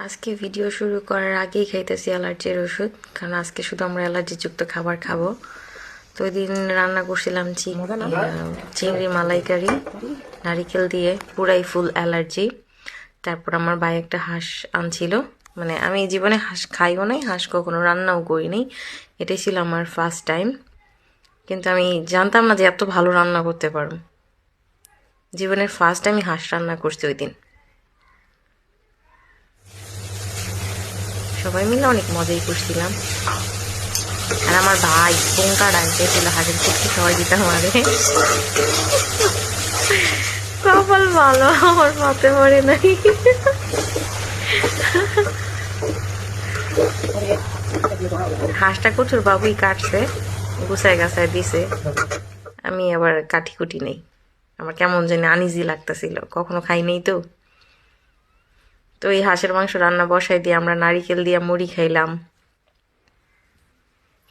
আজকে ভিডিও শুরু করার আগেই খাইতেছি অ্যালার্জির ওষুধ, কারণ আজকে শুধু আমরা অ্যালার্জিযুক্ত খাবার খাবো। তো ওই দিন রান্না করছিলাম চিংড়ি মালাইকারি নারিকেল দিয়ে, পুরাই ফুল অ্যালার্জি। তারপর আমার ভাই একটা হাঁস আনছিল, মানে আমি জীবনে হাঁস খাইও নাই, হাঁস কখনো রান্নাও করিনি, এটাই ছিল আমার ফার্স্ট টাইম। কিন্তু আমি জানতাম না যে এত ভালো রান্না করতে পারো। জীবনের ফার্স্ট টাইম হাঁস রান্না করছি ওই দিন। সবাই মিলে অনেক মজাই করছিলাম। আর আমার ভাই পোঙ্কা ডালতে ছিল হাঁসের কুচি খাওয়াই দিতে আমাদের। কপাল ভালো আমার পাতে পড়ে নাই। হাঁসটা কচুর বাবুই কাটছে, গুছায় গাছায় দিছে, আমি আবার কাটি কুটি নেই। আমার কেমন জানি আনইজি লাগতেছিল, কখনো খাই নেই তো। তো এই হাঁসের মাংস রান্না বসাই দিয়ে আমরা নারিকেল দিয়ে মুড়ি খাইলাম,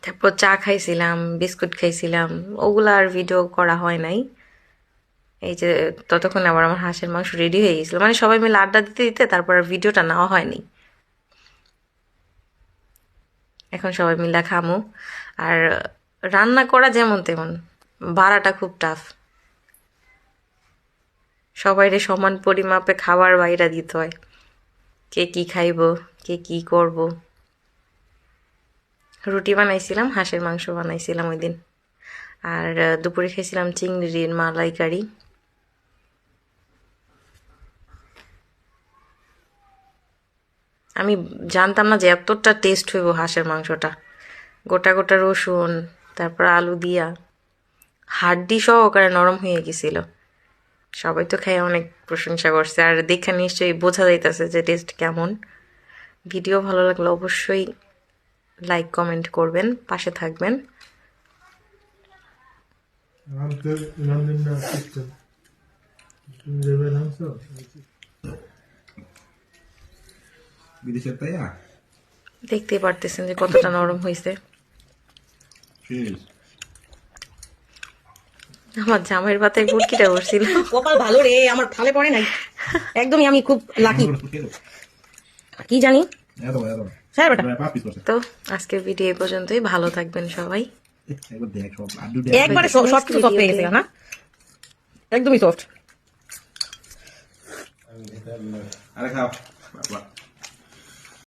তারপর চা খাইছিলাম, বিস্কুট খাইছিলাম। ওগুলা আর ভিডিও করা হয় নাই। এই যে ততক্ষণ আবার আমার হাঁসের মাংস রেডি হয়ে গেছিল, মানে সবাই মিলে আড্ডা দিতে দিতে তারপর আর ভিডিওটা নেওয়া হয়নি। এখন সবাই মিলে খামু। আর রান্না করা যেমন তেমন, বাড়াটা খুব টাফ। সবাইরে সমান পরিমাপে খাবার বাইরা দিতে হয়, কে কি খাইব, কে কি করব। রুটি বানাইছিলাম, হাঁসের মাংস বানাইছিলাম ওই দিন। আর দুপুরে খেয়েছিলাম চিংড়ির মালাইকারি। আমি জানতাম না যে এতটা টেস্ট হইব হাঁসের মাংসটা। গোটা গোটা রসুন, তারপর আলু দিয়া হাড্ডি সহকারে নরম হয়ে গেছিল। সবাই তো খেয়ে অনেক প্রশংসা করছে, আর দেখে নিশ্চয়ই বোঝা যাইতেছে যে টেস্ট কেমন। ভিডিও ভালো লাগলে অবশ্যই লাইক কমেন্ট করবেন, পাশে থাকবেন। দেখতে পারতেছেন যে কতটা নরম হয়েছে। আমার জামাইয়ের পাতায় বুটকিটা বসছিল। কপাল ভালো রে, আমার থালে পড়ে নাই একদমই, আমি খুব লাকি। কি জানি তো আজকের ভিডিও এই পর্যন্তই। ভালো থাকবেন সবাই। একবারে সব কিছু সফট হয়ে গেছে না, একদমই সফট। আরে খাও